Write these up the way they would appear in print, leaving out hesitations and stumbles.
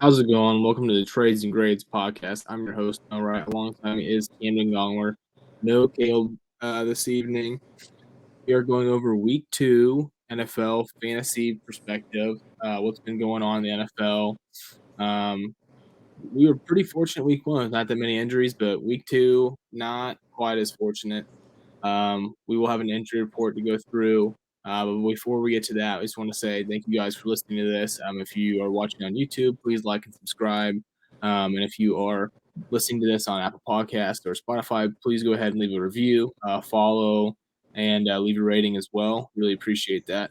How's it going? Welcome to the Trades and Grades podcast. I'm your host, All right, alongside me is Camden Gongler. No Caleb this evening. We are going over week 2 NFL fantasy perspective, what's been going on in the NFL. We were pretty fortunate week 1 with not that many injuries, but week 2, not quite as fortunate. We will have an injury report to go through. But before we get to that, I just want to say thank you guys for listening to this. If you are watching on YouTube, please like and subscribe. And if you are listening to this on Apple Podcasts or Spotify, please go ahead and leave a review, follow, and leave a rating as well. Really appreciate that.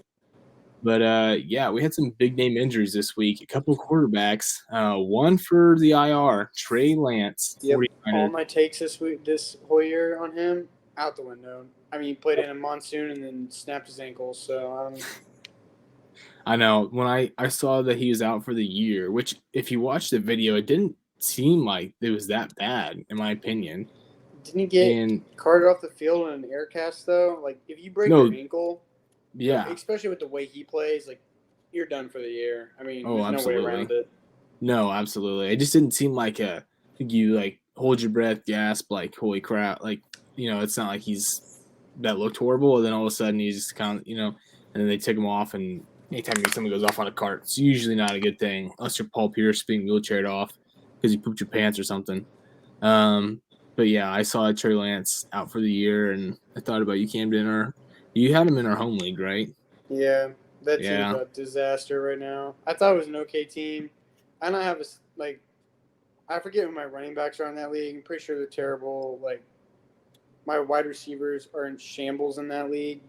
But yeah, we had some big name injuries this week. A couple of quarterbacks. One for the IR, Trey Lance. Yep. 49ers. All my takes this whole year on him out the window. I mean, he played in a monsoon and then snapped his ankle. So I know when I saw that he was out for the year, which if you watch the video, it didn't seem like it was that bad, in my opinion. didn't he get And carted off the field in an air cast though? Like if you break No. your ankle, yeah, especially with the way he plays, like you're done for the year. I mean, Oh, there's no way absolutely. around it. No, absolutely. It just didn't seem like you like hold your breath, gasp, like holy crap, like it's not like he's that looked horrible, and then all of a sudden he's just kind of and then they take him off, and anytime someone goes off on a cart, it's usually not a good thing unless you're Paul Pierce being wheelchaired off because you pooped your pants or something. But yeah, I saw Trey Lance out for the year, and I thought about you, Camden. Or you had him in our home league, right? Yeah, that Yeah. team's a disaster right now. I thought it was an okay team. I don't have I forget who my running backs are on that league. I'm pretty sure they're terrible. Like my wide receivers are in shambles in that league.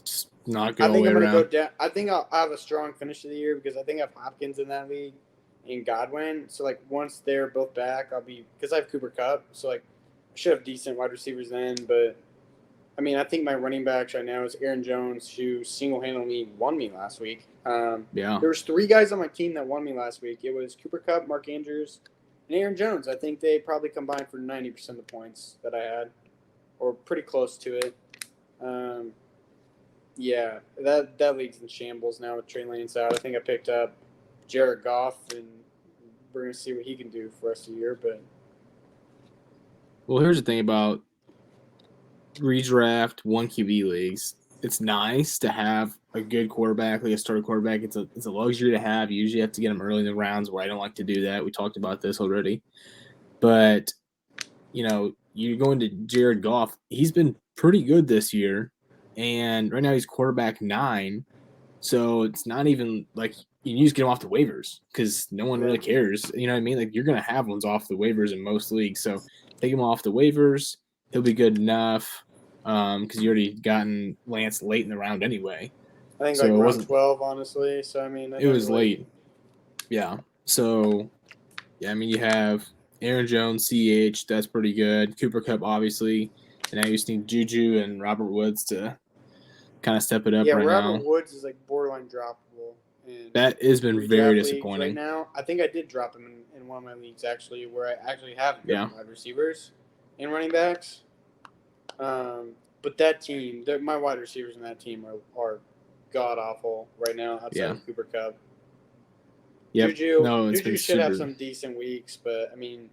Just not good I all think the I'm way going to around. go down. I think I'll have a strong finish of the year because I think I have Hopkins in that league and Godwin. So, like, once they're both back, I'll be – because I have Cooper Kupp. So, like, I should have decent wide receivers then. But, I mean, I think my running backs right now is Aaron Jones, who single-handedly won me last week. Yeah. There was 3 guys on my team that won me last week. It was Cooper Kupp, Mark Andrews, and Aaron Jones. I think they probably combined for 90% of the points that I had, or pretty close to it. Yeah, that league's in shambles now with Trey Lance out. I think I picked up Jared Goff, and we're going to see what he can do for the rest of the year. But Well, here's the thing about redraft 1 QB leagues. It's nice to have a good quarterback, like a starter quarterback. It's a luxury to have. You usually have to get them early in the rounds, where I don't like to do that. We talked about this already. But, you're going to Jared Goff. He's been pretty good this year. And right now he's quarterback 9. So it's not even like you just get him off the waivers because no one really cares. You know what I mean? Like you're going to have ones off the waivers in most leagues. So take him off the waivers. He'll be good enough because you already gotten Lance late in the round anyway. I think So like it round wasn't- 12, honestly. So, I mean, It was late. Yeah. So, yeah, I mean, you have Aaron Jones, CH. That's pretty good. Cooper Kupp, obviously. And now you just need Juju and Robert Woods to kind of step it up right Robert now. Woods is like borderline droppable. And That has been very disappointing. right now. I think I did drop him in one of my leagues, actually, where I actually have good wide receivers and running backs. But that team, my wide receivers in that team are god-awful right now outside of Cooper Kupp. Yep. Juju should have some decent weeks, but, I mean,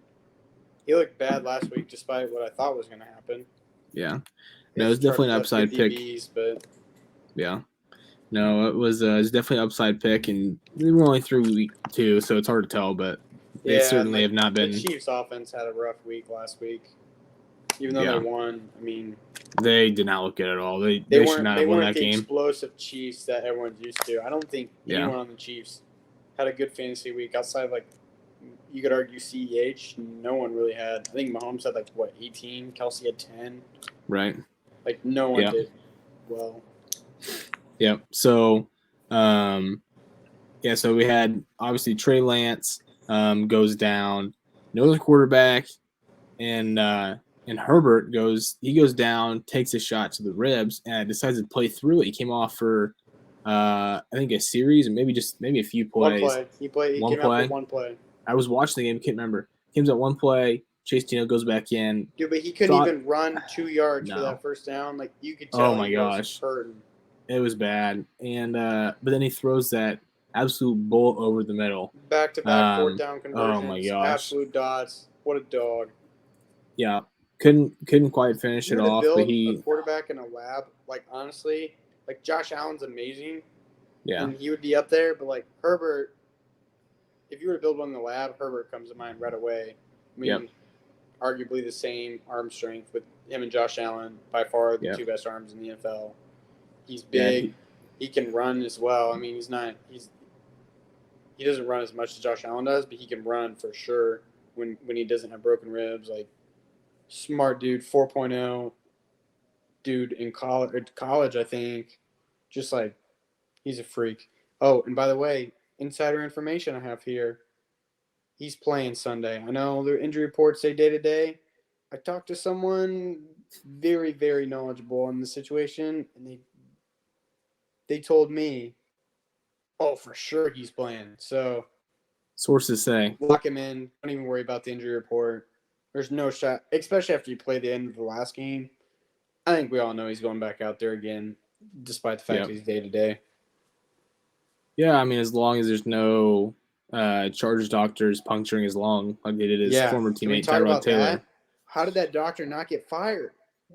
he looked bad last week despite what I thought was going to happen. Yeah. No, it was definitely an upside pick. But yeah. No, it was definitely an upside pick, and we were only through week 2, so it's hard to tell, but they certainly have not been. The Chiefs' offense had a rough week last week. Even though they won, I mean, they did not look good at all. They should not have won that game. The explosive Chiefs that everyone's used to. I don't think anyone on the Chiefs had a good fantasy week outside of, like, you could argue CEH. No one really had. I think Mahomes had 18. Kelsey had 10. Right. Like no one did well. Yeah. So, so we had obviously Trey Lance goes down, no other quarterback, and Herbert goes down, takes a shot to the ribs, and decides to play through it. He came off for I think a series, and maybe a few plays. One play. He came out for one play. I was watching the game, can't remember. He comes out one play. Chase Dino goes back in. Dude, but he couldn't even run 2 yards for that first down. Like you could tell. Oh my gosh, hurting. It was bad. And but then he throws that absolute bullet over the middle. Back-to-back fourth down Oh my conversions, gosh, absolute dots. What a dog! yeah, couldn't quite If finish you it were to off, but build a he, quarterback in a lab, like honestly, like Josh Allen's amazing, yeah, and he would be up there. But like Herbert, if you were to build one in the lab, Herbert comes to mind right away. I yep, mean, arguably the same arm strength with him and Josh Allen, by far the yep, two best arms in the NFL. He's yeah, big. He can run as well. I mean, he doesn't run as much as Josh Allen does, but he can run for sure when he doesn't have broken ribs. Like smart dude, 4.0 dude in college, I think. Just like he's a freak. Oh, and by the way, insider information I have here. He's playing Sunday. I know the injury reports say day to day. I talked to someone very, very knowledgeable in the situation, and they told me, oh, for sure he's playing. So sources say, lock him in. Don't even worry about the injury report. There's no shot, especially after you play the end of the last game. I think we all know he's going back out there again, despite the fact yep, that he's day to day. yeah. I mean, as long as there's no Chargers doctors puncturing his lung like they did his Yeah. former Can we teammate talk Tyrod about Taylor. that? How did that doctor not get fired?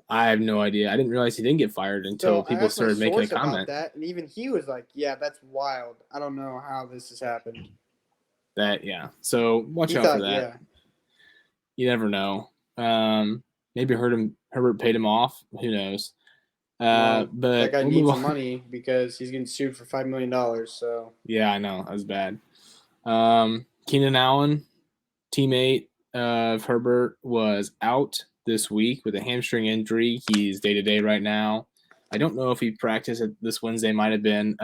I have no idea. I didn't realize he didn't get fired So until I people asked my started making a source about comment that, and even he was like, "Yeah, that's wild. I don't know how this has happened." that, yeah. So watch He out for thought, that. yeah, You never know. Maybe Herbert paid him off. Who knows? well, that But guy we'll move needs some on. money because he's getting sued for $5 million. So Yeah, I know. That was bad. Keenan Allen, teammate of Herbert, was out this week with a hamstring injury. He's day to day right now. I don't know if he practiced this Wednesday. Might have been.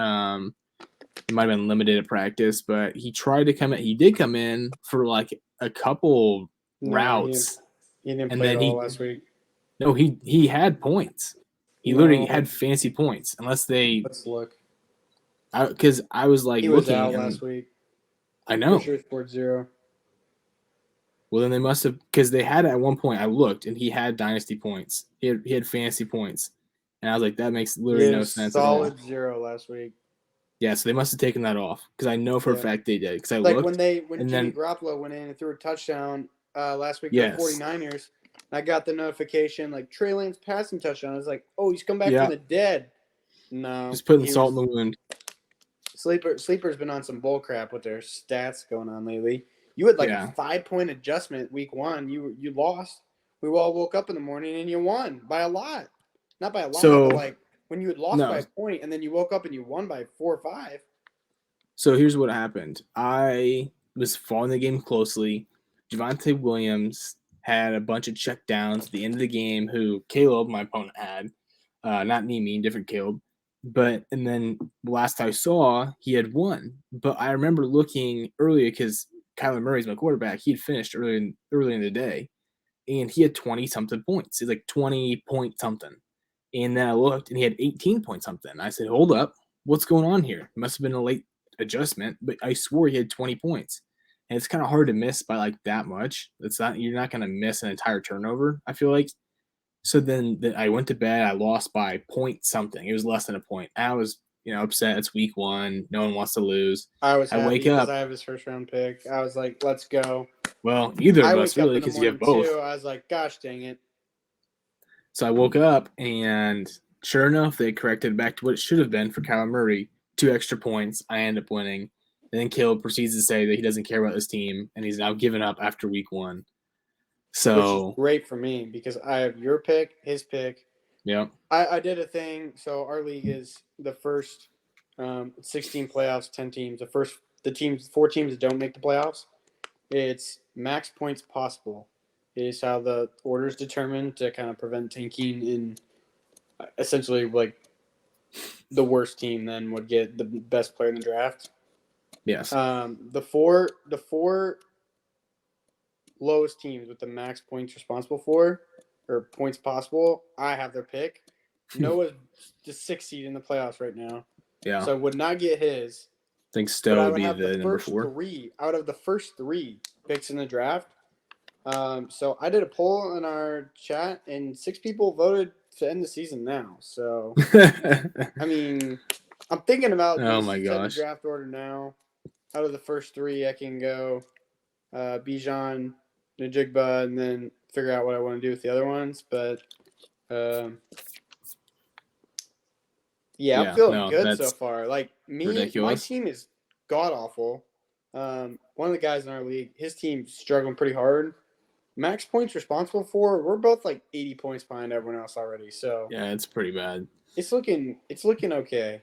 He might have been limited at practice, but he tried to come in. He did come in for like a couple no, routes, he didn't and play at then all last week. he had points. He literally No, had fancy points, unless they, let's look. because I was like He was looking, out and last week. I Pretty know. sure it's scored 0. Well, then they must have, because they had at one point. I looked, and he had dynasty points. He had fancy points, and I was like, that makes He literally had no a sense at all. solid 0 last week. Yeah, so they must have taken that off because I know for a Yeah. fact they did. Because I Like looked, when and Jimmy then Garoppolo went in and threw a touchdown last week for the yes, 49ers. I got the notification like Trey Lance passing touchdown. I was like, oh, he's come back from yeah, the dead. No, just putting he salt in was the wound. Sleeper's been on some bull crap with their stats going on lately. You had like a Yeah. 5-point adjustment week 1. You lost. We all woke up in the morning and you won by a lot. Not by a lot, but So like when you had lost by no. a point and then you woke up and you won by 4 or 5. So here's what happened. I was following the game closely. Javante Williams had a bunch of check downs at the end of the game. Who Caleb, my opponent, had. Not Nimi, different Caleb. But and then last I saw, he had won. But I remember looking earlier because Kyler Murray's my quarterback. He had finished early in the day, and he had 20 something points. He's like 20 point something. And then I looked, and he had 18 point something. I said, "Hold up, what's going on here? It must have been a late adjustment." But I swore he had 20 points, and it's kind of hard to miss by like that much. It's not You're not going to miss an entire turnover. I feel like. So then I went to bed. I lost by point something. It was less than a point. I was upset. It's week 1. No one wants to lose. I was I happy wake because up. I have his first round pick. I was like, let's go. Well, either I of us wake up really, in the because you have morning both. too. I was like, gosh dang it. So I woke up, and sure enough, they corrected it back to what it should have been for Kyler Murray. 2 extra points. I end up winning. And then Caleb proceeds to say that he doesn't care about his team, and he's now given up after week 1. Which is So, great for me because I have your pick, his pick. yeah. I did a thing. So our league is the first 16 playoffs, 10 teams. The 4 teams that don't make the playoffs. It's max points possible. Is how the order is determined to kind of prevent tanking, and essentially like the worst team then would get the best player in the draft. Yes. The four lowest teams with the max points responsible for or points possible, I have their pick. Noah's the 6th seed in the playoffs right now, Yeah. so I would not get his. I think But Stowe I would would be have the the number first 4. 3 out of the first 3 picks in the draft. So I did a poll in our chat, and 6 people voted to end the season now. So I mean, I'm thinking about Oh let's my set the gosh. draft order now. Out of the first three, I can go Bijan, Najigba, and then figure out what I want to do with the other ones. But um, yeah, I'm Yeah, feeling no, good so that's far. Like my ridiculous. team is god awful. One of the guys in our league, his team's struggling pretty hard. Max points responsible for. We're both like 80 points behind everyone else already. So Yeah, it's pretty bad. it's looking okay.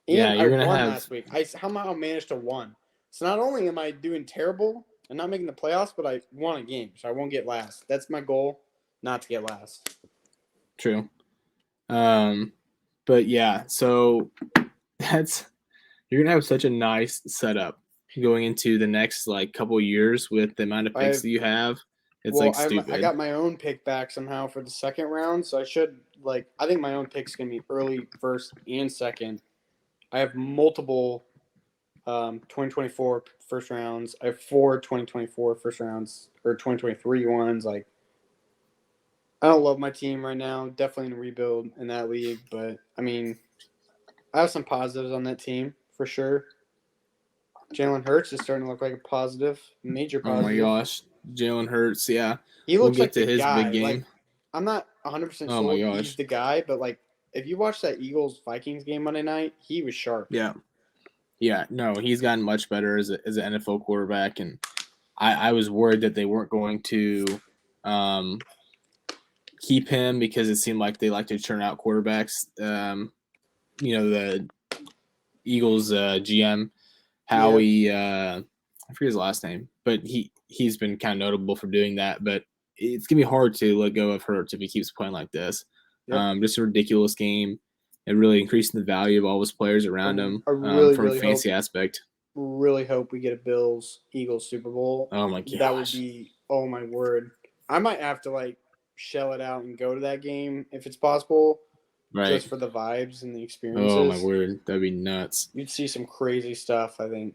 Yeah, And I you're gonna won have last week. I somehow managed to win. So not only am I doing terrible and not making the playoffs, but I won a game, so I won't get last. That's my goal, not to get last. true. Um, but yeah, so that's you're gonna have such a nice setup going into the next like couple years with the amount of picks I've that you have. It's well, like I stupid. got my own pick back somehow for the second round, so I should like I think my own pick's gonna be early first and second. I have multiple 2024 first rounds. I have four 2024 first rounds or 2023 ones. Like I don't love my team right now. Definitely in a rebuild in that league, but I mean, I have some positives on that team for sure. Jalen Hurts is starting to look like a positive, major Oh my positive. gosh, Jalen Hurts. Yeah, He we'll looks get like the to his big guy. game. Like I'm not 100% Oh my sold he's gosh. the guy, but like if you watch that Eagles Vikings game Monday night, he was sharp. Yeah, yeah. No, he's gotten much better as an NFL quarterback, and I was worried that they weren't going to um, keep him because it seemed like they like to churn out quarterbacks. The Eagles GM Yep. Howie, I forget his last name, but he's been kind of notable for doing that. But it's gonna be hard to let go of Hurts if he keeps playing like this. Yep. Just a ridiculous game, and really increasing the value of all his players I, around him I really, from a really hope fantasy aspect. really hope we get a Bills Eagles Super Bowl. Oh my That would gosh! be oh my word. I might have to like shell it out and go to that game if it's possible, Right? just for the vibes and the Oh my experiences. word, that'd be nuts. You'd see some crazy stuff, I think.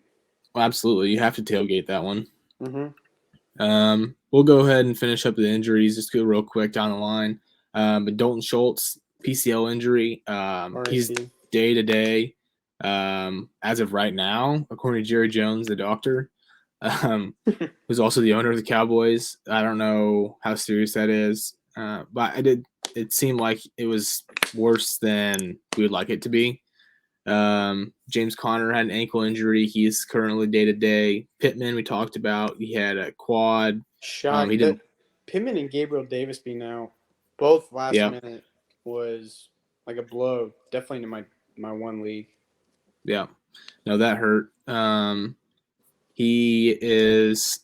Well, absolutely, you have to tailgate that one. Mm-hmm. We'll go ahead and finish up the injuries. Just go real quick down the line. But Dalton Schultz, PCL injury. He's RIP. day to day as of right now, according to Jerry Jones, the doctor, who's also the owner of the Cowboys. I don't know how serious that is, but I did. It seemed like it was worse than we would like it to be. James Conner had an ankle injury. He's currently day to day. Pittman, we talked about. He had a quad. Shock He that didn't. Pittman and Gabriel Davis being out both last Yeah, minute was like a blow. Definitely to my one league. yeah. No, that hurt. He is,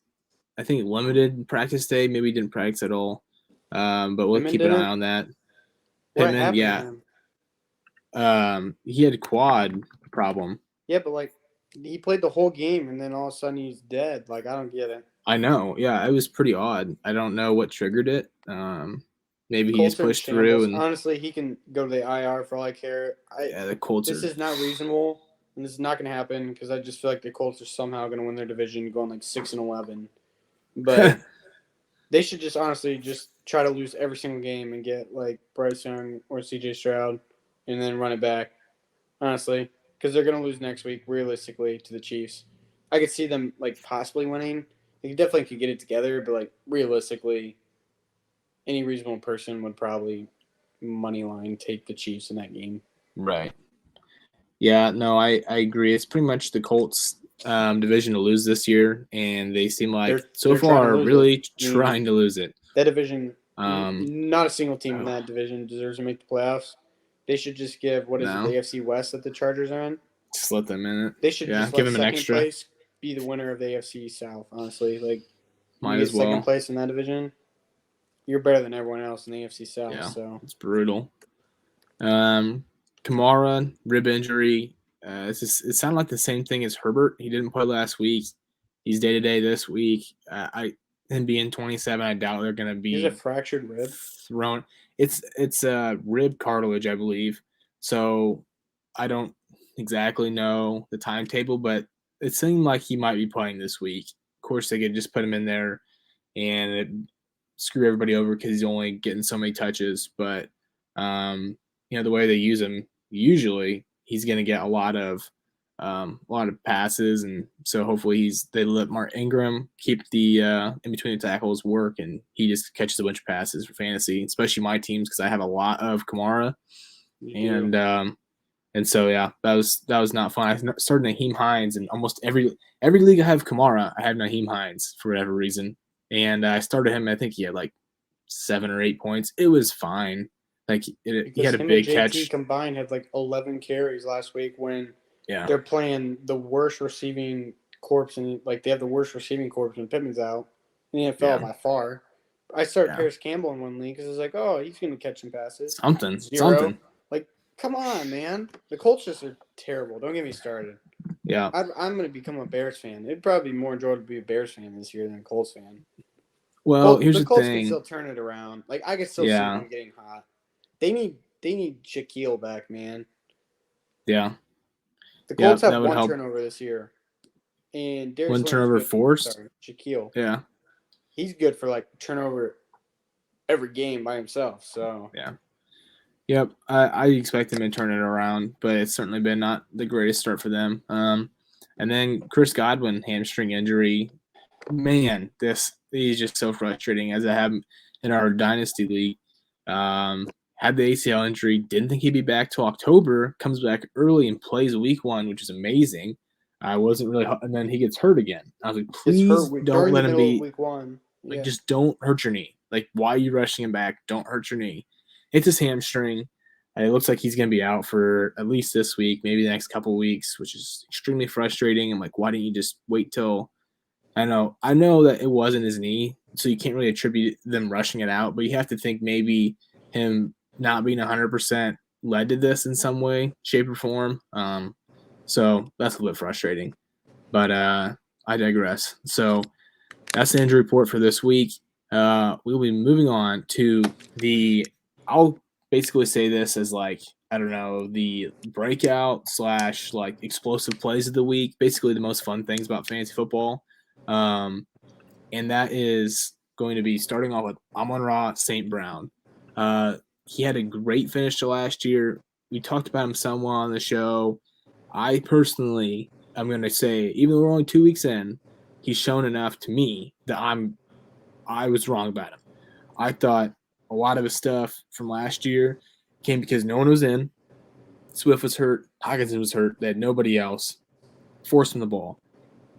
I think, limited practice day. Maybe he didn't practice at all. But we'll Pittman keep an eye didn't. on that. What Pittman, happened to yeah. him? He had a quad problem. Yeah, but like he played the whole game and then all of a sudden he's dead. Like I don't get it. I know. Yeah, it was pretty odd. I don't know what triggered it. Maybe he just Colts are in pushed through, shambles. and Honestly, he can go to the IR for all I care. yeah, the Colts This are. is not reasonable, and this is not going to happen because I just feel like the Colts are somehow going to win their division, going like 6-11. But they should just honestly just try to lose every single game and get like Bryce Young or CJ Stroud, and then run it back. Honestly, because they're going to lose next week realistically to the Chiefs. I could see them like possibly winning. They definitely could get it together, but like realistically, any reasonable person would probably money line take the Chiefs in that game. Right. Yeah, no, I agree. It's pretty much the Colts division to lose this year, and they seem like so They're trying to far lose it. really I mean, trying to lose it. that division, Um, not a single team in oh, that division deserves to make the playoffs. They should just give what is it, the no, AFC West that the Chargers are in. just let them in it. They should Yeah, just give let them an second extra. place be the winner of the AFC South. Honestly, like you Might get as second well. place in that division, you're better than everyone else in the AFC South. Yeah, So it's brutal. Um, Kamara rib injury. It sounded like the same thing as Herbert. He didn't play last week. He's day to day this week. Him being 27, I doubt they're going to here's a be fractured rib. thrown. It's a rib cartilage, I believe. So I don't exactly know the timetable, but it seemed like he might be playing this week. Of course, they could just put him in there and it screw everybody over because he's only getting so many touches. But the way they use him usually, he's going to get a lot of passes, and so hopefully they let Mark Ingram keep the in between the tackles work, and he just catches a bunch of passes for fantasy, especially my teams because I have a lot of Kamara, You and so yeah, that was not fun. I started Naheem Hines, and almost every league I have Kamara, I have Naheem Hines for whatever reason, and I started him. I think he had like 7 or 8 points. It was fine. Like he because had a him and big JT catch. combined had like 11 carries last week when Yeah, they're playing the worst receiving corps and like they have the worst receiving corps when Pittman's out in the NFL yeah, by far. I started yeah. Paris Campbell in one league because I was like, oh, he's gonna catch some passes. Zero. Something. Like, come on, man. The Colts just are terrible. Don't get me started. Yeah. I'm gonna become a Bears fan. It'd probably be more enjoyable to be a Bears fan this year than a Colts fan. Well, Well, here's the the Colts can thing. still turn it around. Like I can still see Yeah, them getting hot. They need Shaquille back, man. yeah, The yeah. Colts That have would one help. turnover this year, and Darius One Leonard's turnover good. forced. Sorry, Shaquille. Yeah, He's good for like turnover every game by himself. So yeah. Yep, I expect them to turn it around, but it's certainly been not the greatest start for them. And then Chris Godwin hamstring injury, man, this is just so frustrating. As I have in our dynasty league, had the ACL injury, didn't think he'd be back till October. Comes back early and plays week 1, which is amazing. I wasn't really, and then he gets hurt again. I was like, gets please hurt don't during the let him middle of be week one. like, Yeah, just don't hurt your knee. Like, why are you rushing him back? Don't hurt your knee. It's his hamstring. And it looks like he's going to be out for at least this week, maybe the next couple of weeks, which is extremely frustrating. I'm like, why didn't you just wait till? I know that it wasn't his knee, so you can't really attribute them rushing it out. But you have to think maybe him not being 100% led to this in some way, shape, or form. So that's a little bit frustrating. But I digress. So that's the injury report for this week. We'll be moving on to the. I'll basically say this as like I don't know the breakout slash like explosive plays of the week. Basically, the most fun things about fantasy football, and that is going to be starting off with Amon-Ra St. Brown. He had a great finish to last year. We talked about him somewhat on the show. I personally, I'm going to say, even though we're only 2 weeks in, he's shown enough to me that I was wrong about him. I thought a lot of his stuff from last year came because no one was in. Swift was hurt. Hockenson was hurt. They had nobody else. Forced him the ball.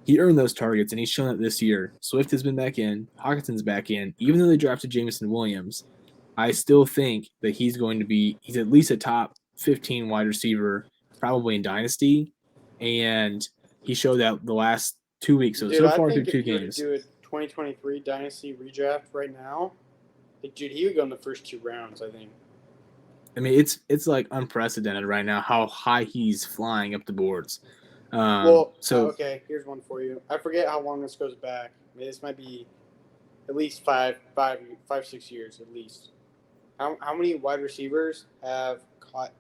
He earned those targets, and he's shown it this year. Swift has been back in. Hawkinson's back in. Even though they drafted Jameson Williams, I still think that he's at least a top 15 wide receiver, probably in Dynasty. And he showed that the last 2 weeks. dude. So I far through think two if you were to games. do a 2023 Dynasty redraft right now, like, dude, he would go in the first 2 rounds. I think. I mean, it's like unprecedented right now how high he's flying up the boards. Well, So okay, here's one for you. I forget how long this goes back. I mean, this might be at least 6 years at least. How many wide receivers have caught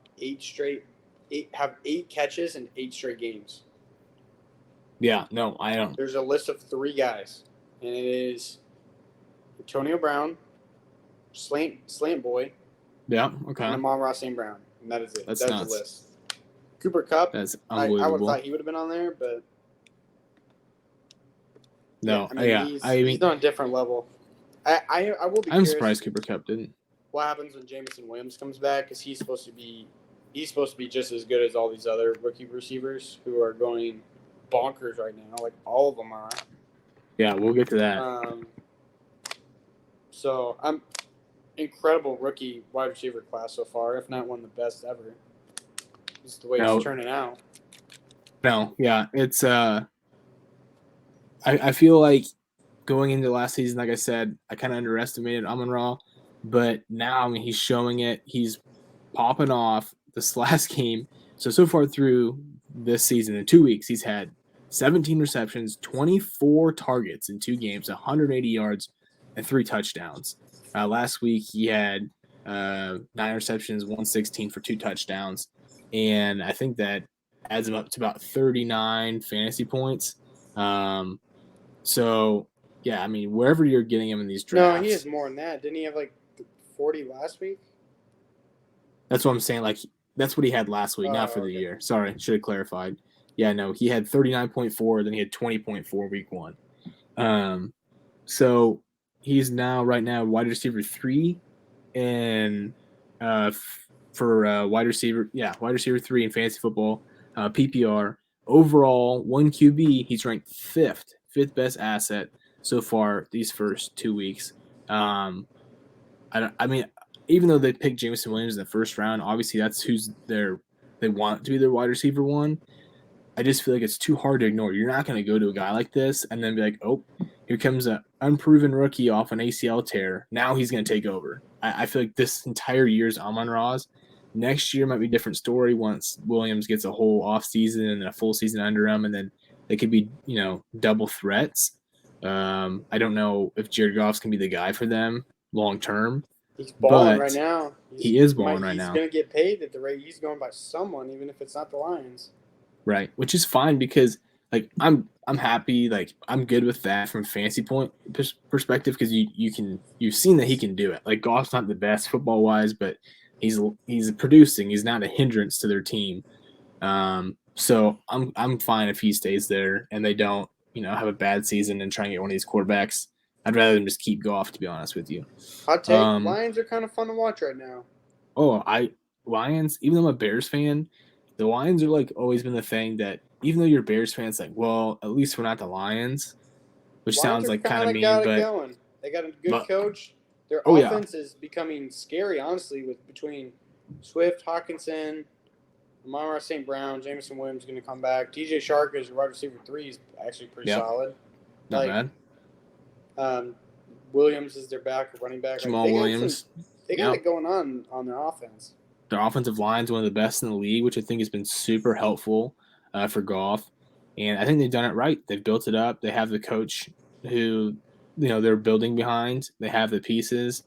have 8 catches in 8 straight games? yeah, no, I don't. There's a list of 3 guys, and it is Antonio Brown, Slant Boy, Yeah, and okay, Amon-Ra St. Brown, and that is it. that's That's the nuts. list. Cooper Cup, That's I would have unbelievable. thought he would have been on there, but yeah, No, I mean yeah, I he's mean, on a different level. I will be I'm curious surprised Cooper Cup didn't. what happens when Jameson Williams comes back because he's supposed to be just as good as all these other rookie receivers who are going bonkers right now. Like all of them are. Yeah, we'll get to that. So I'm incredible rookie wide receiver class so far, if not one of the best ever. Just the way it's No, turning out. no, yeah, it's I feel like going into last season, like I said, I kind of underestimated Amon-Ra, but now I mean he's showing it. He's popping off this last game. So far through this season, in 2 weeks, he's had 17 receptions, 24 targets in 2 games, 180 yards, and 3 touchdowns. Last week he had 9 receptions, 116 for 2 touchdowns, and I think that adds him up to about 39 fantasy points. Um, so yeah, I mean wherever you're getting him in these No, he drafts, has more than that. Didn't he have like 40 last week? that's what I'm saying. Like That's what he had last week, not Oh, for the okay. year. Sorry, should have clarified. Yeah, no, he had 39.4, then he had 20.4 week one. So he's right now wide receiver 3 and for wide receiver 3 in fantasy football, PPR. Overall, 1 QB, he's ranked fifth best asset so far these first 2 weeks. I mean, even though they picked Jameson Williams in the first round, obviously that's they want to be their wide receiver 1. I just feel like it's too hard to ignore. You're not going to go to a guy like this and then be like, oh, here comes an unproven rookie off an ACL tear. Now he's going to take over. I feel like this entire year's Amon-Ra's. Next year might be a different story once Williams gets a whole offseason and a full season under him, and then they could be, double threats. I don't know if Jared Goff's going to be the guy for them long term, He's balling right but now. he is balling right He's now. gonna get paid at the rate he's going by someone, even if it's not the Lions. Right, which is fine because I'm happy, I'm good with that from a fantasy point perspective because you've seen that he can do it. Like Goff's not the best football wise, but he's producing. He's not a hindrance to their team. So I'm fine if he stays there and they don't have a bad season and try and get one of these quarterbacks. I'd rather them just keep Goff, to be honest with you. Hot take: Um, Lions are kind of fun to watch right now. Oh, Lions. Even though I'm a Bears fan, the Lions are always been the thing that even though you're Bears fans, well, at least we're not the Lions, which Lions sounds are kind kind of of mean, got it but going. They got a good but coach. Their oh yeah, offense is becoming scary, honestly, with between Swift, Hawkinson, Amon-Ra St. Brown, Jameson Williams going to come back. DJ Shark is wide receiver 3 is actually pretty yep, solid. not bad. Um, Williams is their running back. Jamal Williams, they got yep. it going on their offense. Their offensive line is one of the best in the league, which I think has been super helpful for Goff. And I think they've done it right. They've built it up. They have the coach who they're building behind. They have the pieces.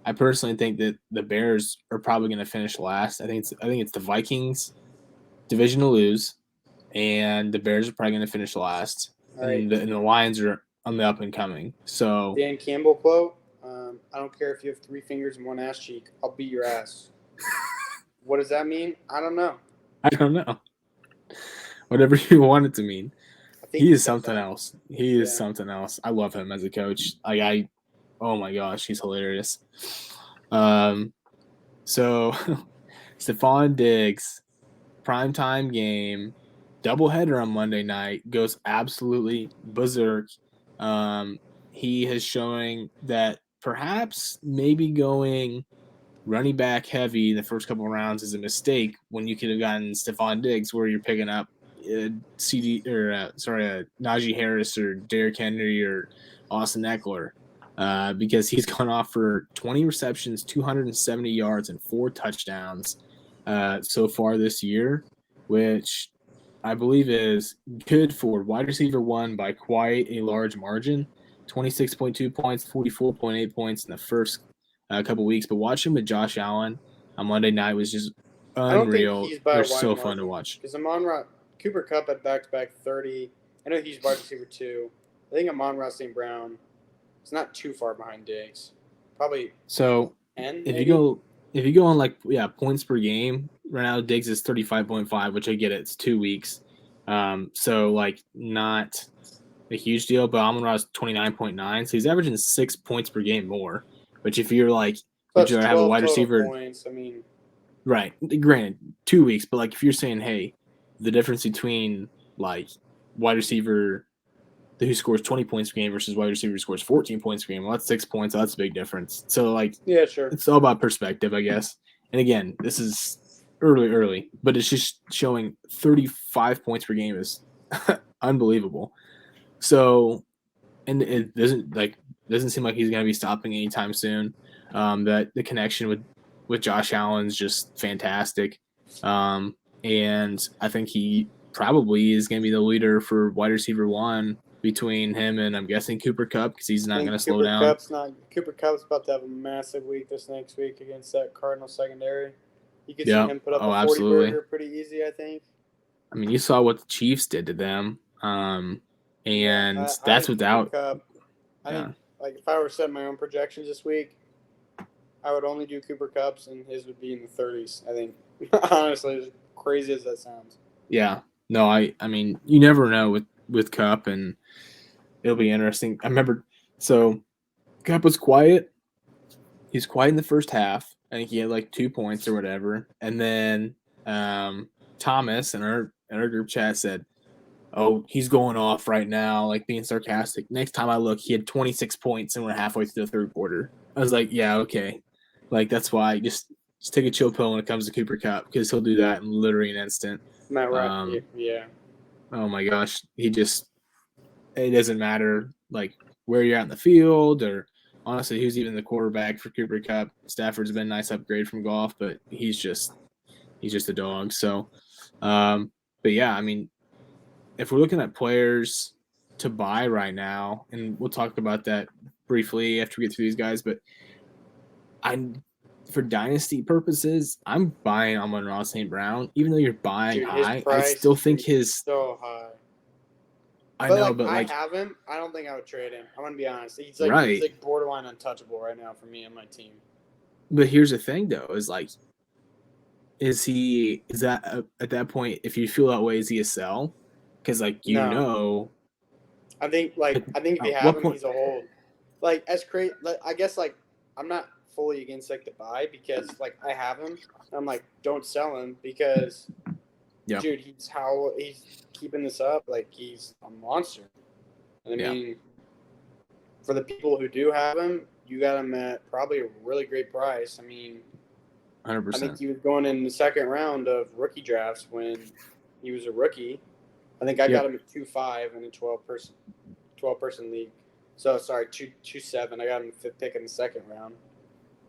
I personally think that the Bears are probably going to finish last. I think it's the Vikings division to lose, and the Bears are probably going to finish last, All right. and the Lions are on the up and coming. So Dan Campbell quote: "I don't care if you have 3 fingers and 1 ass cheek. I'll beat your ass." What does that mean? I don't know. I don't know. Whatever you want it to mean. I think He is said something that. else. He is something else. I love him as a coach. Oh my gosh, he's hilarious. So Stephon Diggs, primetime game, doubleheader on Monday night, goes absolutely berserk. He is showing that perhaps maybe going running back heavy the first couple of rounds is a mistake when you could have gotten Stephon Diggs, where you're picking up Najee Harris or Derrick Henry or Austin Eckler, because he's gone off for 20 receptions, 270 yards, and 4 touchdowns so far this year, which I believe is good for wide receiver 1 by quite a large margin. 26.2 points, 44.8 points in the first couple weeks. But watching with Josh Allen on Monday night was just I don't think unreal. he's by They're a wide so fun to margin watch. because Cooper Kupp had back-to-back 30. I know he's wide receiver 2. I think Amon-Ra St. Brown is not too far behind Diggs. Probably So 10, if maybe. you go on points per game, right now Diggs is 35.5, which I get it, it's 2 weeks. So not a huge deal, but Amon-Ra is 29.9, so he's averaging 6 points per game more. Which if you're would Plus you rather have a 12 wide total receiver? points. I mean, Right. Granted, 2 weeks, but if you're saying, hey, the difference between wide receiver who scores 20 points per game versus wide receiver who scores 14 points per game, well, that's 6 points. So that's a big difference. So yeah, sure. it's all about perspective, I guess. And again, this is early, but it's just showing 35 points per game is unbelievable. So, and it doesn't seem like he's going to be stopping anytime soon. That the connection with Josh Allen's just fantastic. And I think he probably is going to be the leader for wide receiver 1 between him and I'm guessing Cooper Kupp, because he's not going to slow down. Cooper Kupp's about to have a massive week this next week against that Cardinal secondary. You could see Yeah. him put up a 40 absolutely. burger pretty easy, I think. I mean, you saw what the Chiefs did to them. That's I think without. Cooper Kupp. I think if I were setting my own projections this week, I would only do Cooper Cups, and his would be in the 30s. I think, honestly, as crazy as that sounds. Yeah. No, I mean, you never know with Cup, and it'll be interesting. I remember, so Cup was quiet. He's quiet in the first half. I think he had like 2 points or whatever, and then Thomas in our group chat said, "Oh, he's going off right now," like being sarcastic. Next time I look, he had 26 points, and we're halfway through the third quarter. I was like, "Yeah, okay." Like that's why just take a chill pill when it comes to Cooper Cup because he'll do that in literally an instant. Matt Ryan, Um, yeah. oh my gosh, it doesn't matter like where you're at in the field or honestly who's even the quarterback for Cooper Cup. Stafford's been a nice upgrade from golf, but he's just a dog. So, but yeah, I mean, if we're looking at players to buy right now, and we'll talk about that briefly after we get through these guys, but I for dynasty purposes, I'm buying Amon-Ra St. Brown. Even though you're buying Dude, his high, I price still is think gonna be his so high. I But know, like but I like have him. I don't think I would trade him. I'm gonna be honest. He's right. like borderline untouchable right now for me and my team. But here's the thing though, is like is that at that point if you feel that way is he a sell? Because like No, at, I think if at you have what him, point? he's a hold. Like as great. Like, I guess like I'm not fully against like the buy because like I have him. I'm like don't sell him because Yeah, dude, he's keeping this up. Like he's a monster. And I yeah, mean, for the people who do have him, you got him at probably a really great price. I mean, hundred I think percent. he was going in the second round of rookie drafts when he was a rookie. I think I got Yep, him at 2.5 in a 12 person league. So sorry, 2.7. I got him fifth pick in the second round.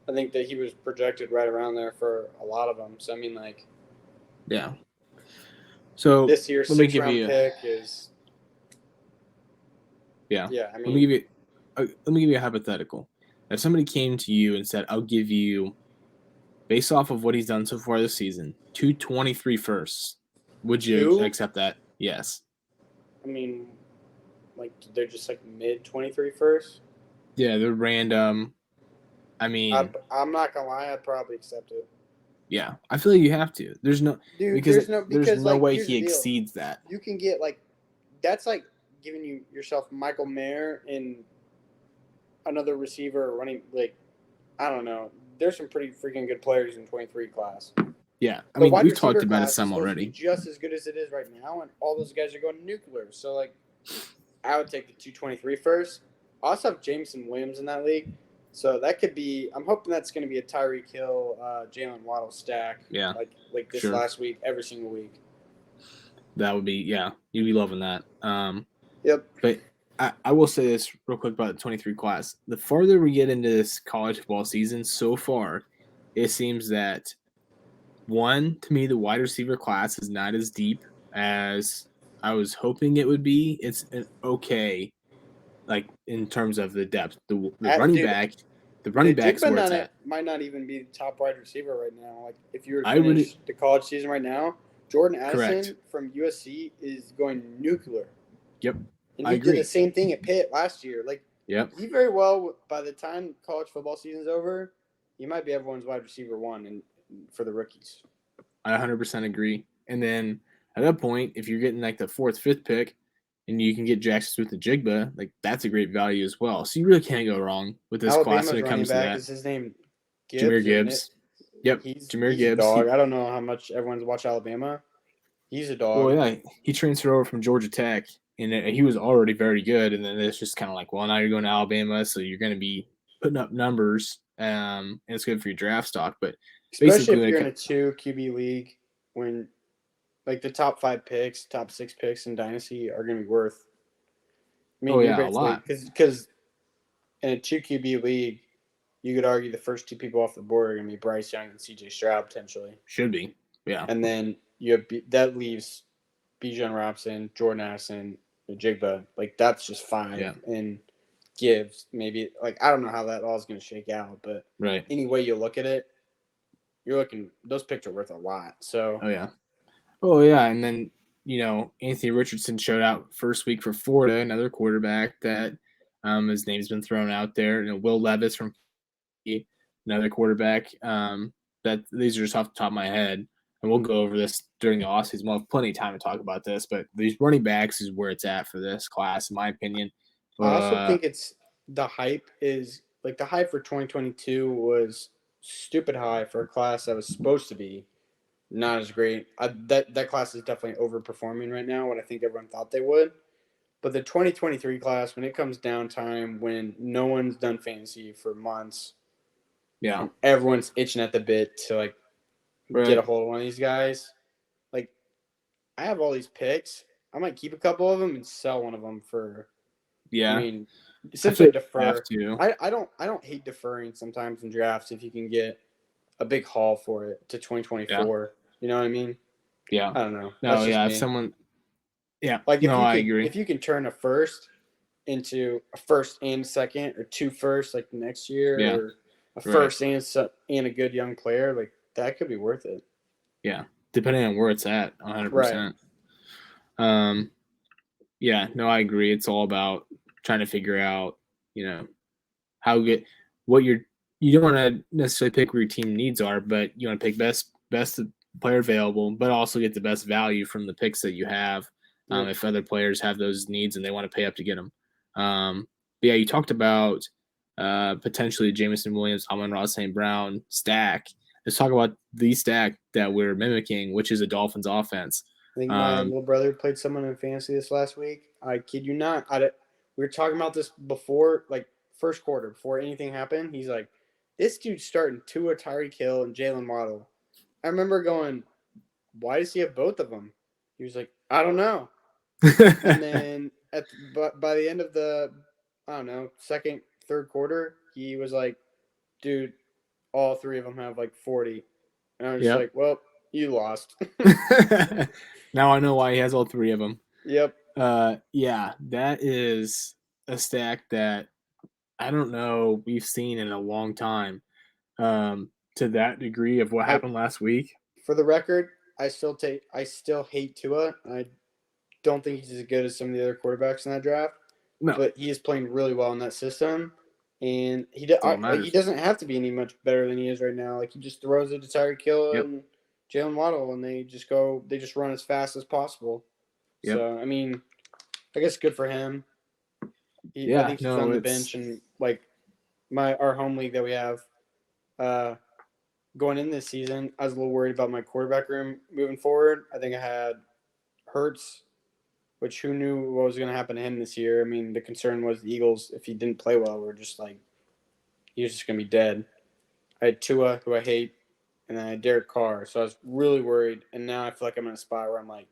I think that he was projected right around there for a lot of them. So I mean, like yeah. So this year's let me six give round you pick is yeah. yeah. I Let me mean, give you let me give you a hypothetical. If somebody came to you and said, "I'll give you based off of what he's done so far this season, 223 firsts," would you two. accept that? Yes. I mean, like they're just like mid 23 first. Yeah, they're random. I mean, I'm not gonna lie, I'd probably accept it. yeah, I feel like you have to. There's no Dude, because there's because no like way here's the he deal. exceeds that. You can get like that's like giving you yourself Michael Mayer and another receiver running like I don't know. There's some pretty freaking good players in 23 class. Yeah, I The mean, wide we've talked receiver about it class is some supposed to be already. just as good as it is right now, and all those guys are going nuclear. So like, I would take the 223 first. I also have Jameson Williams in that league, so that could be. I'm hoping that's going to be a Tyreek Hill, Jalen Waddle stack, Yeah, like this sure. last week, every single week. That would be yeah, you'd be loving that. Yep. But I will say this real quick about the 23 class. The farther we get into this college football season so far, it seems that one, to me, the wide receiver class is not as deep as I was hoping it would be. It's an okay, like in terms of the depth. The running Dude, back, the running back's Jigba where it's at. might not even be the top wide receiver right now. Like if you were to I would finish the college season right now, Jordan correct. Addison from USC is going nuclear, Yep, and I he did the agree. same thing at Pitt last year. Like Yep, he very well by the time college football season's over, he might be everyone's wide receiver one and for the rookies. I 100% agree. And then at that point, if you're getting like the fourth, fifth pick, and you can get Jackson Smith and Jigba, like that's a great value as well. So you really can't go wrong with this class when Alabama's it running comes to back that. is his name Jameer Gibbs, isn't it? Gibbs. Yep, Jameer He's a Gibbs. dog. I don't know how much everyone's watched Alabama. He's a Well, dog. yeah, he transferred over from Georgia Tech, and he was already very good. And then it's just kind of like, well, now you're going to Alabama, so you're going to be putting up numbers, and it's good for your draft stock. But Especially basically, if you're in like, a two QB league when like the top five picks, top six picks in Dynasty are going to be worth. I oh mean, you're yeah, a basically lot because in a two QB league, you could argue the first two people off the board are going to be Bryce Young and CJ Stroud potentially, should be, yeah, and then that leaves Bijan Robson, Jordan Addison, Jigba. Like that's just five, yeah, and gives maybe like I don't know how that all is going to shake out, but right, any way you look at it, you're looking those picks are worth a lot. So oh yeah. Oh yeah, and then Anthony Richardson showed out first week for Florida, another quarterback that his name's been thrown out there. Will Levis from another quarterback. That these are just off the top of my head, and we'll go over this during the offseason. We'll have plenty of time to talk about this, but these running backs is where it's at for this class, in my opinion. I also Uh, think it's the hype is like the hype for 2022 was stupid high for a class that was supposed to be not as great. That class is definitely overperforming right now. What I think everyone thought they would. But the 2023 class, when it comes down time, when no one's done fantasy for months, yeah, and everyone's itching at the bit to like get a right, hold of one of these guys, like I have all these picks. I might keep a couple of them and sell one of them for. I yeah. mean, I feel essentially like you have defer. to. I don't hate deferring sometimes in drafts if you can get a big haul for it to Yeah, 2024. You know what I mean? yeah. I don't know. No, That's just yeah. If me. someone, yeah, Like no, I agree. if you can turn a first into a first and second or two firsts like next year Yeah, or a right. first and a good young player, like that could be worth it. Yeah, depending on where it's at, Right. 100%. Um, yeah, no, I agree. It's all about trying to figure out, you know, how good what you're. You don't want to necessarily pick where your team needs are, but you want to pick best player available, but also get the best value from the picks that you have. Yep. If other players have those needs and they want to pay up to get them. But yeah, you talked about potentially Jameson Williams, Amon-Ra St. Brown stack. Let's talk about the stack that we're mimicking, which is a Dolphins offense. I think my Um, little brother played someone in fantasy this last week. I kid you not. We were talking about this before, like first quarter, before anything happened. He's like, "This dude's starting Tua, Tyreek Hill, and Jalen Waddle." I remember going, "Why does he have both of them?" He was like, "I don't know." And then by the end of the, I don't know, second, third quarter, he was like, "Dude, all three of them have like 40." And I was just yep. like, "Well, you lost." Now I know why he has all three of them. Yep. Yeah, that is a stack that I don't know we've seen in a long time. To that degree of what I happened last week. For the record, I still hate Tua. I don't think he's as good as some of the other quarterbacks in that draft, No, but he is playing really well in that system. And that's all that like he matters. doesn't have to be any much better than he is right now. Like he just throws it to Tyreek Hill Yep, and Jalen Waddle, and they just run as fast as possible. yep, So I mean, I guess good for him. I yeah. think he's No, on the it's bench, and like our home league that we have, uh, going in this season, I was a little worried about my quarterback room moving forward. I think I had Hurts, which who knew what was going to happen to him this year. I mean, the concern was the Eagles, if he didn't play well, were just like, he was just going to be dead. I had Tua, who I hate, and then I had Derek Carr. So I was really worried. And now I feel like I'm in a spot where I'm like,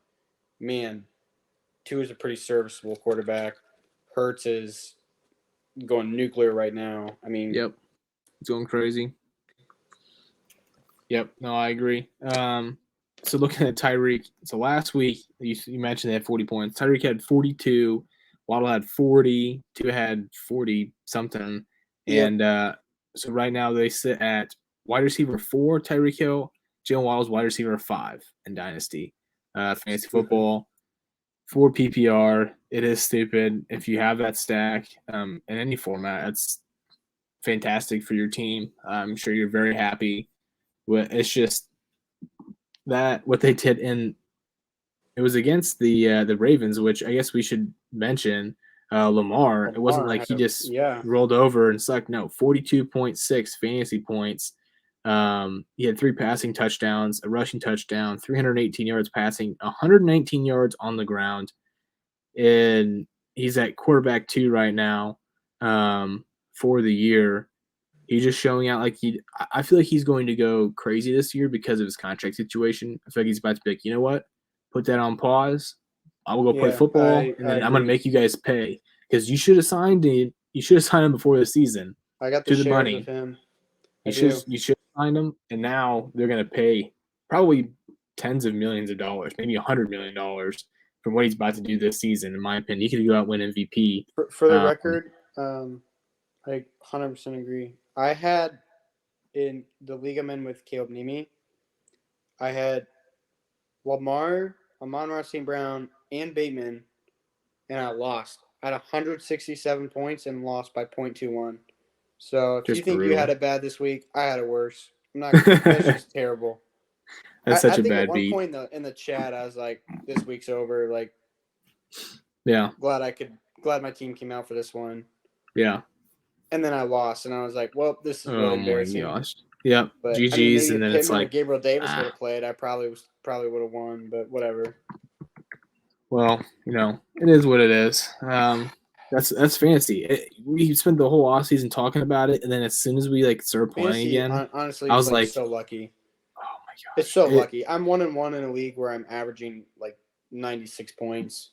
man, Tua's a pretty serviceable quarterback. Hurts is going nuclear right now. I mean, yep. It's going crazy. Yep. No, I agree. So looking at Tyreek, so last week you mentioned they had 40 points. Tyreek had 42, Waddle had 40, Tua had 40 something, yep. and so right now they sit at wide receiver 4, Tyreek Hill, Jalen Waddle's wide receiver 5 in Dynasty, fantasy Stupid. football. For PPR, it is stupid. If you have that stack in any format, that's fantastic for your team. I'm sure you're very happy. It's just that what they did in it was against the Ravens, which I guess we should mention. Lamar, it wasn't Lamar like he had, just yeah. rolled over and sucked. No, 42.6 fantasy points. He had 3 passing touchdowns, a rushing touchdown, 318 yards passing, 119 yards on the ground, and he's at quarterback 2 right now for the year. He's just showing out like I feel like he's going to go crazy this year because of his contract situation. I feel like he's about to be like, you know what? Put that on pause. I will go play Yeah, football, and I then I'm going to agree. make you guys pay because you should have signed him. You should have signed him before the season I got the to the shares of money. him. I do. You should have signed him, and now they're going to pay probably tens of millions of dollars, maybe $100 million for what he's about to do this season. In my opinion, he could go out and win MVP. For the Um, record, I 100% agree. I had in the league I'm in with Caleb Nemi, I had Lamar, Amon-Ra St. Brown, and Bateman, and I lost. I had 167 points and lost by .21. So if you Just think you had brutal. it bad this week, I had it worse. I'm not. That's just terrible. That's I such a think at bad one beat. point in the chat, I was like, "This week's over." Like, Yeah. glad my team came out for this one. Yeah. And then I lost, and I was like, "Well, this is really Oh my embarrassing." gosh. Yep. But I mean, GG's, maybe and if then it's Pittman or like, Gabriel Davis would ah, have played, I probably would have won. But whatever. well, it is what it is. That's fantasy. We spent the whole off season talking about it, and then as soon as we like started playing Fantasy, again, honestly, I is was like like, so lucky. oh my It's gosh. so lucky. I'm 1-1 in a league where I'm averaging like 96 points,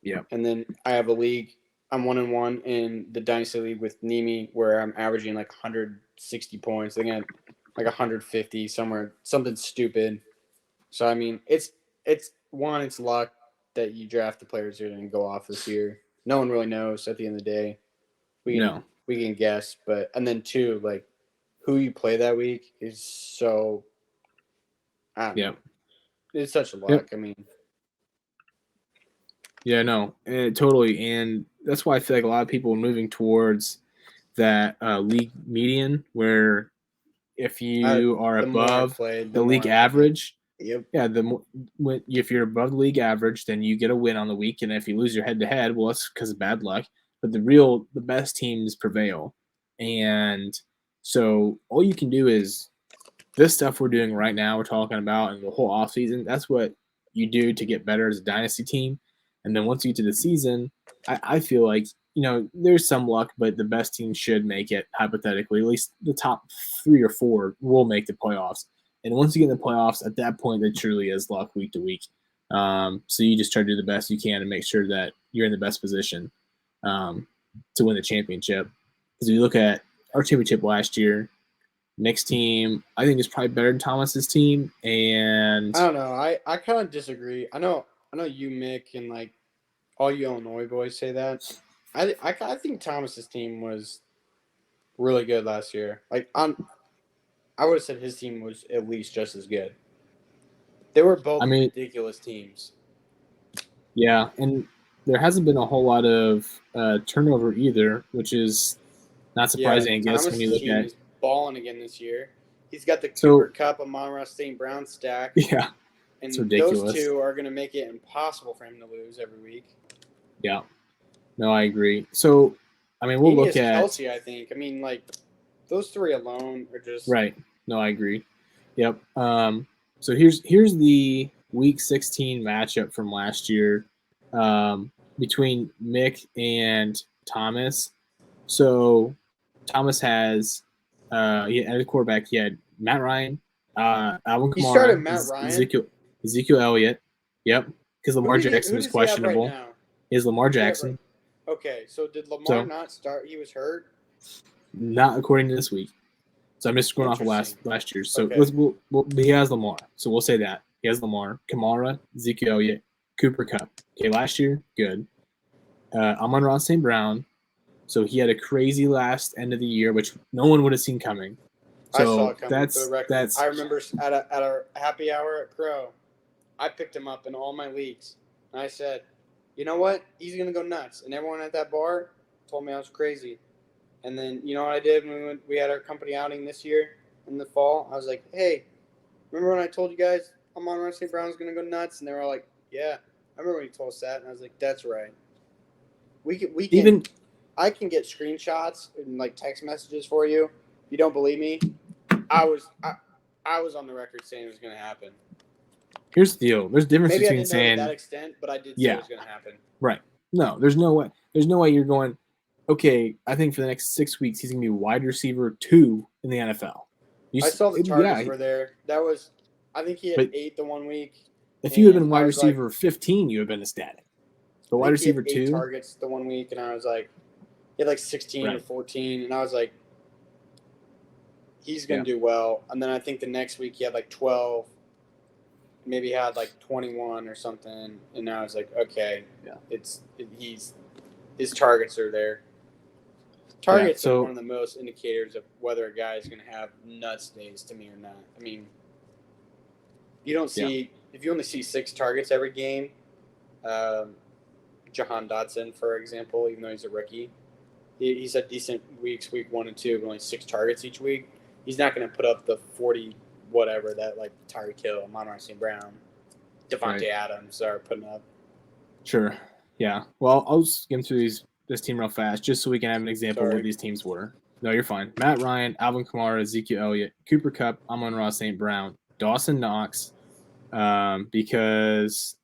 Yep. and then I have a league. I'm 1-1 in the dynasty league with Nimi where I'm averaging like 160 points. I think I'm like 150 somewhere, something stupid. So I mean, it's luck that you draft the players that are going to go off this year. No one really knows at the end of the day. We can No. we can guess, but and then two, like who you play that week is so I don't know. Yep. It's such a Yep. luck. I mean, Yeah, no, totally. And that's why I feel like a lot of people are moving towards that league median, where if you are the more I above played, the the more league I'm thinking, average, yep. yeah, if you're above the league average, then you get a win on the week. And if you lose your head to head, well, it's because of bad luck. But the best teams prevail. And so all you can do is this stuff we're doing right now, we're talking about, and the whole offseason, that's what you do to get better as a dynasty team. And then once you get to the season, I feel like, there's some luck, but the best team should make it, hypothetically. At least the top 3 or 4 will make the playoffs. And once you get in the playoffs, at that point, it truly is luck week to week. So you just try to do the best you can and make sure that you're in the best position to win the championship. Because if you look at our championship last year, Nick's team, I think, is probably better than Thomas's team. And I don't know. I kind of disagree. I know you, Mick, and like all you Illinois boys say that. I think Thomas's team was really good last year. I would have said his team was at least just as good. They were I both mean, ridiculous teams. yeah, and there hasn't been a whole lot of turnover either, which is not Yeah, surprising, I guess, when you Thomas's look team at. is balling again this year. He's got the Cooper So, Cup of Monroe St. Brown stacked, yeah, it's and those ridiculous. two are going to make it impossible for him to lose every week. Yeah, no, I agree. So, I mean, we'll And he look has at. Kelsey, I think. I mean, like those three alone are just Right. No, I agree. Yep. So here's the Week 16 matchup from last year between Mick and Thomas. So Thomas has he had a quarterback. He had Matt Ryan, Alvin he started Kamara, Matt Ryan. Ezekiel Elliott. Yep, because Lamar Jackson Who was does he have right questionable. now? Is Lamar Who does he have right? Jackson? Okay, so did Lamar So not start? He was hurt. not according to this week. So I'm just going off of Interesting. last year. So Okay, he has Lamar. So we'll say that he has Lamar, Kamara, Ezekiel Elliott, Cooper Cup. Okay, last year good. Amon-Ra St. Brown. So he had a crazy last end of the year, which no one would have seen coming. I saw So it coming for the that's record. that's I remember at a happy hour at Crow, I picked him up in all my leagues. And I said, you know what? He's gonna go nuts. And everyone at that bar told me I was crazy. And then you know what I did when we had our company outing this year in the fall? I was like, hey, remember when I told you guys Amon-Ra St. Brown's gonna go nuts? And they were all like, yeah. I remember when you told us that, and I was like, that's right. We can even I can get screenshots and like text messages for you. If you don't believe me, I was on the record saying it was going to happen. here's the deal. There's a difference Maybe I between didn't know to that saying, extent, but I did say it yeah, was going to happen. right. No, there's no way. There's no way you're going, okay, I think for the next 6 weeks he's gonna be wide receiver 2 in the NFL. I saw the targets Yeah, were there. That was, I think he had but 8 the one week, if you had and been I wide was like, receiver 15, you would have been ecstatic. But I wide think he had receiver 8 2, targets the one week, and I was like, he had like 16 or right? 14, and I was like, he's going Yeah, to do well. And then I think the next week he had like 12, maybe had like 21 or something, and now it's like, okay, yeah, his targets are there. yeah. Targets are one So of the most indicators of whether a guy is going to have nuts days to me or not. I mean, you don't yeah, see if you only see 6 targets every game. Jahan Dotson, for example, even though he's a rookie, He's had decent weeks, week 1 and 2, but only 6 targets each week. He's not going to put up the 40 whatever that like Tyreek Hill, Amon-Ra St. Brown, Right. Devontae Adams are putting up. Sure. Yeah. Well, I'll just skim through this team real fast, just so we can have an example of what Sorry. these teams were. No, you're fine. Matt Ryan, Alvin Kamara, Ezekiel Elliott, Cooper Kupp, Amon-Ra St. Brown, Dawson Knox, because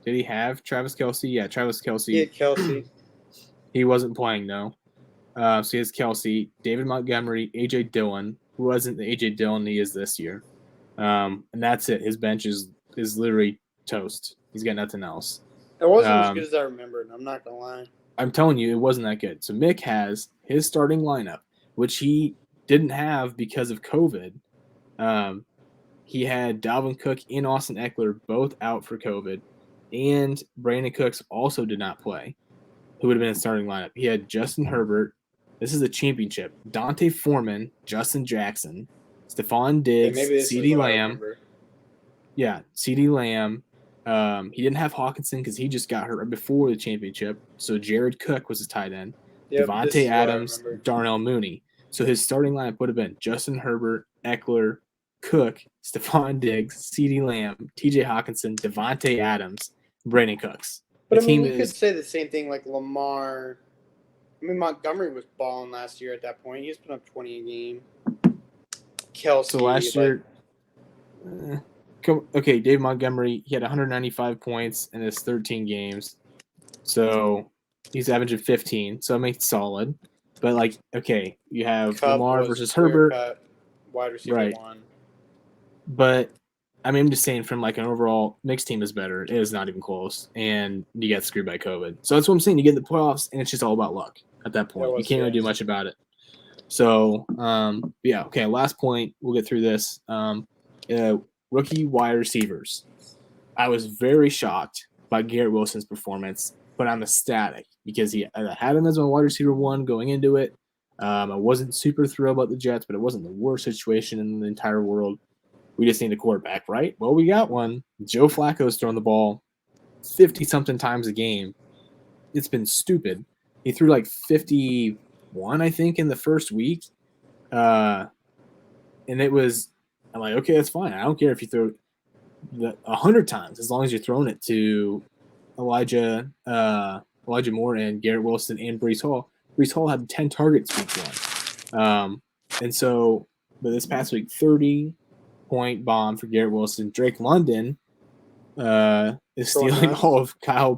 did he have Travis Kelce? Yeah, Travis He Kelce. had Kelsey. He wasn't playing, though. So he has Kelce, David Montgomery, A.J. Dillon, who wasn't the A.J. Dillon he is this year. And that's it. His bench is literally toast. He's got nothing else. It wasn't as good as I remembered. I'm not gonna lie. I'm telling you, it wasn't that good. So Mick has his starting lineup, which he didn't have because of COVID. He had Dalvin Cook and Austin Eckler both out for COVID, and Brandon Cooks also did not play, who would have been in starting lineup. He had Justin Herbert. This is a championship. Dante Foreman, Justin Jackson, Stephon Diggs, maybe this is CeeDee what I Lamb. remember. Yeah, CeeDee Lamb. He didn't have Hawkinson because he just got hurt right before the championship. So Jared Cook was his tight end. Yep, this Devontae is what I Adams, remember. Darnell Mooney. So his starting lineup would have been Justin Herbert, Eckler, Cook, Stephon Diggs, CeeDee Lamb, TJ Hawkinson, Devontae Adams, Brandon Cooks. But The I mean, team we could is say the same thing like Lamar. I mean, Montgomery was balling last year at that point. He was putting up 20 a game. Kelsey. so last year. Okay, Dave Montgomery, he had 195 points in his 13 games. So he's averaging 15. So it makes it solid. But, like, okay, you have Cup Lamar was versus clear Herbert. cut wide receiver Right. 1. But, I mean, I'm just saying from, like, an overall mixed team is better. It is not even close. And you get screwed by COVID. So that's what I'm saying. You get in the playoffs, and it's just all about luck at that point. You can't really do much about it. So, yeah, okay, last point. We'll get through this. Rookie wide receivers. I was very shocked by Garrett Wilson's performance, but I'm ecstatic because I had him as my wide receiver 1 going into it. I wasn't super thrilled about the Jets, but it wasn't the worst situation in the entire world. We just need a quarterback, right? Well, we got one. Joe Flacco's throwing the ball 50-something times a game. It's been stupid. He threw like 51, I think, in the first week. And it was, I'm like, okay, that's fine. I don't care if you throw 100 times, as long as you're throwing it to Elijah Moore and Garrett Wilson and Breece Hall. Breece Hall had 10 targets week 1. And so, but this past week, 30-point bomb for Garrett Wilson. Drake London is stealing all of Kyle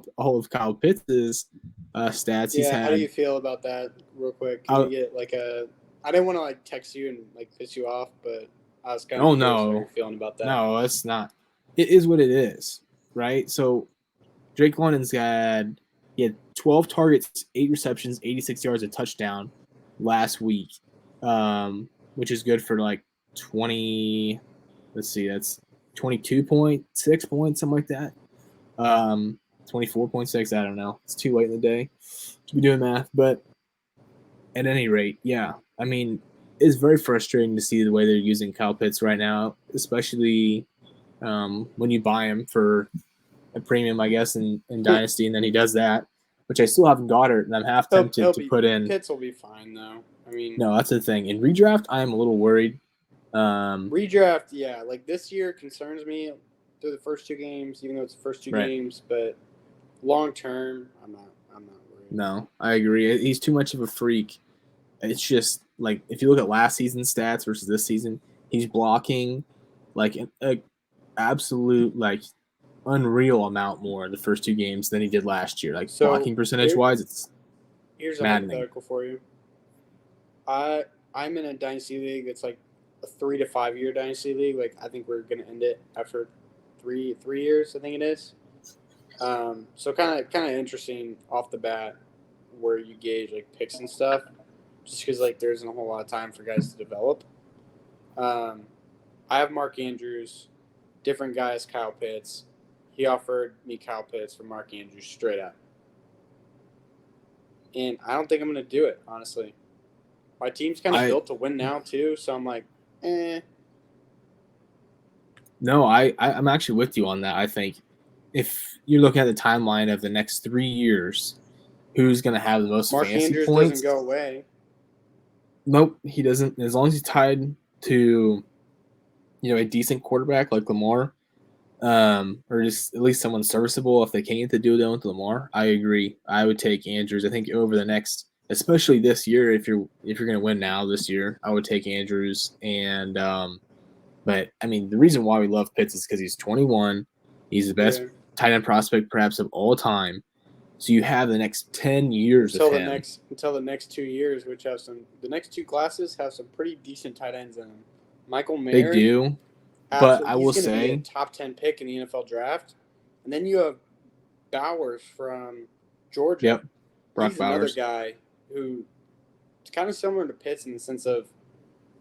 Pitts' stats. Yeah, how do you feel about that real quick? Can you get like I didn't want to like text you and like piss you off, but I was kind of curious how you're feeling about that. No, it's not. It is what it is, right? So Drake London's he had 12 targets, 8 receptions, 86 yards, a touchdown last week, which is good for like 20. Let's see, that's 22.6 points, something like that. 24.6. I don't know. It's too late in the day to be doing math, but at any rate, yeah. I mean, it's very frustrating to see the way they're using Kyle Pitts right now, especially when you buy him for a premium, I guess, in Dynasty, and then he does that, which I still haven't got it, and I'm half tempted to put in. Pitts will be fine, though. I mean, no, that's the thing. In redraft, I am a little worried. Redraft, yeah, like this year concerns me through the first 2 games, even though it's the first 2 games, but long term, I'm not worried. No, I agree. He's too much of a freak. It's just like if you look at last season's stats versus this season, he's blocking like an absolute like unreal amount more in the first 2 games than he did last year. Like blocking percentage wise, it's here's maddening. A hypothetical for you. I'm in a dynasty league that's like a 3 to 5 year dynasty league. Like I think we're gonna end it after three years. I think it is. So kind of interesting off the bat where you gauge like picks and stuff, just because like there isn't a whole lot of time for guys to develop. I have Mark Andrews, different guys, Kyle Pitts. He offered me Kyle Pitts for Mark Andrews straight up, and I don't think I'm gonna do it honestly. My team's kind of built to win now too, so I'm like, No, I'm actually with you on that. I think if you're looking at the timeline of the next 3 years, who's going to have the most Mark fantasy Andrews doesn't points. go away. Nope, he doesn't. As long as he's tied to, a decent quarterback like Lamar, or just at least someone serviceable if they can't get the duo done with Lamar. I agree. I would take Andrews. I think over the next, especially this year, if you're going to win now this year, I would take Andrews. And but I mean, the reason why we love Pitts is because he's 21. He's the best Yeah. tight end prospect perhaps of all time. So you have the next 10 years of him. Until the next 2 years, which have the next two classes have some pretty decent tight ends in them. Michael They Mayer, do, but I he's will going to be a say, top 10 pick in the NFL draft. And then you have Bowers from Georgia. yep, Brock He's another Bowers. guy who is kind of similar to Pitts in the sense of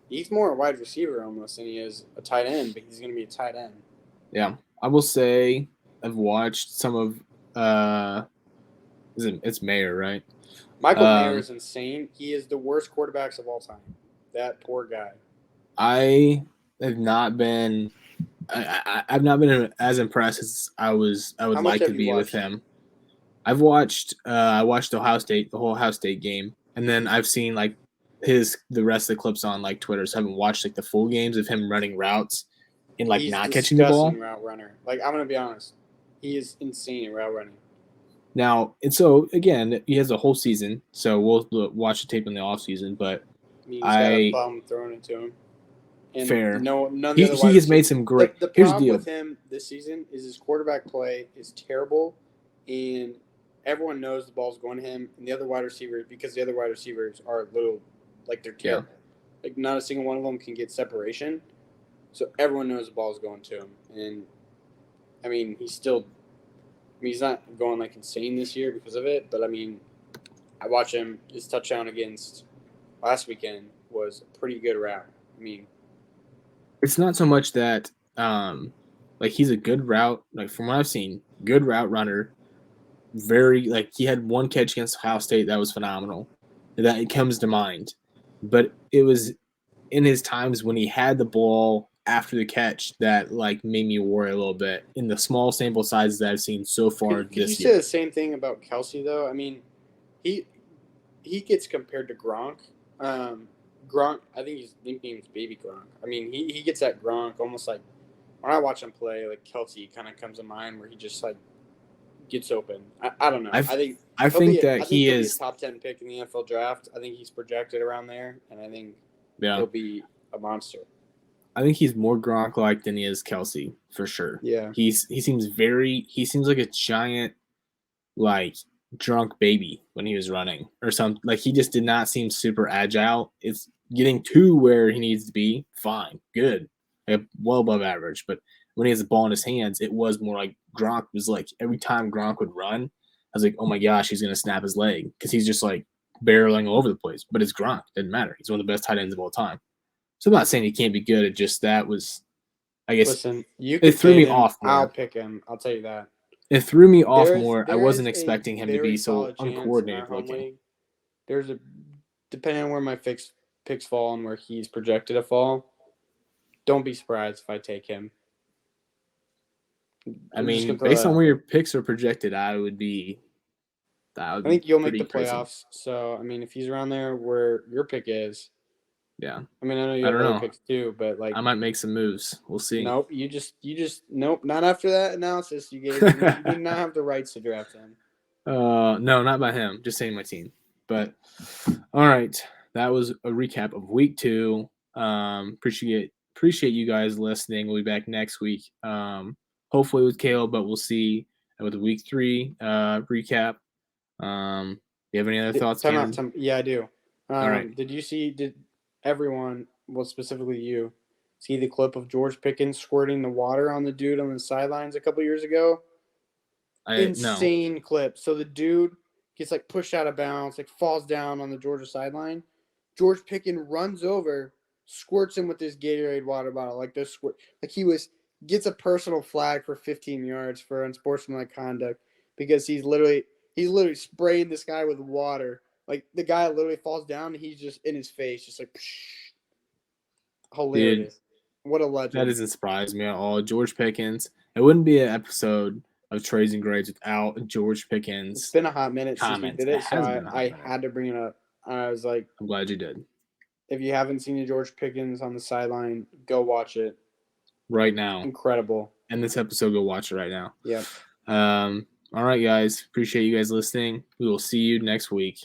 he's more a wide receiver almost than he is a tight end, but he's going to be a tight end. Yeah, I will say I've watched some of it's Mayer, right? Michael Mayer is insane. He is the worst quarterbacks of all time. That poor guy. I have not been. I've not been as impressed as I would How much like have to you be with watched? him. I've watched. I watched Ohio State, the whole Ohio State game, and then I've seen like the rest of the clips on like Twitter. So I haven't watched like the full games of him running routes and like He's not catching the ball. disgusting route runner. Like I'm gonna be honest, he is insane at route running. Now, and so again, he has a whole season, so we'll watch the tape in the off season. But I mean, he's got a bum throwing it to him, and fair. none of the He other wide has made receivers. some great. The Here's the problem deal. with him this season is his quarterback play is terrible, and everyone knows the ball's going to him, and the other wide receivers because the other wide receivers are little, like they're terrible. Yeah. Like not a single one of them can get separation, so everyone knows the ball's going to him, and I mean he's still. I mean, he's not going like insane this year because of it, but I mean, I watch him. His touchdown against last weekend was a pretty good route. I mean, it's not so much that like he's a good route, like from what I've seen, good route runner. Very like he had one catch against Ohio State that was phenomenal. That it comes to mind. But it was in his times when he had the ball after the catch that like made me worry a little bit in the small sample sizes that I've seen so far could this you year. say the same thing about Kelsey though? I mean, he gets compared to Gronk. Gronk, I think his nickname's Baby Gronk. I mean, he gets that Gronk almost like when I watch him play, like Kelsey kind of comes to mind where he just like gets open. I don't know. I think he'll be a top 10 pick in the NFL draft. I think he's projected around there, and I think he'll be a monster. I think he's more Gronk like than he is Kelsey for sure. Yeah, he seems like a giant like drunk baby when he was running or something. Like he just did not seem super agile. It's getting to where he needs to be. Fine, good, like, well above average. But when he has the ball in his hands, it was more like Gronk was like every time Gronk would run, I was like, oh my gosh, he's gonna snap his leg because he's just like barreling all over the place. But it's Gronk, doesn't matter. He's one of the best tight ends of all time. So I'm not saying he can't be good. It just that was, I guess, listen, it threw me off more. I'll pick him. I'll tell you that. It threw me off more. I wasn't expecting him to be so uncoordinated looking. There's a depending on where my picks fall and where he's projected to fall. Don't be surprised if I take him. I mean, based on where your picks are projected, I think you'll make the playoffs. So I mean, if he's around there where your pick is, yeah. I mean, I know you have other picks too, but like I might make some moves. We'll see. Nope, you just nope. Not after that analysis you gave. You did not have the rights to draft him. No, not by him. Just saying my team. But all right, that was a recap of week 2. Appreciate you guys listening. We'll be back next week. Hopefully with Caleb, but we'll see with the week 3 recap. Do you have any other thoughts? Yeah, I do. All right. Did everyone, well, specifically you, see the clip of George Pickens squirting the water on the dude on the sidelines a couple years ago? Insane clip. So the dude gets like pushed out of bounds, like falls down on the Georgia sideline. George Pickens runs over, squirts him with his Gatorade water bottle, like this squirt, like gets a personal flag for 15 yards for unsportsmanlike conduct because he's literally spraying this guy with water. Like the guy literally falls down and he's just in his face, just like psh. Hilarious. Dude, what a legend. That doesn't surprise me at all. George Pickens. It wouldn't be an episode of trades and grades without George It's Pickens been a hot minute since we comments. did It it, so has been a hot I minute. had to bring it up. I was like, I'm glad you did. if you haven't seen the George Pickens on the sideline, go watch it. Right now. Incredible. End this episode, go watch it right now. Yep. All right, guys. Appreciate you guys listening. We will see you next week.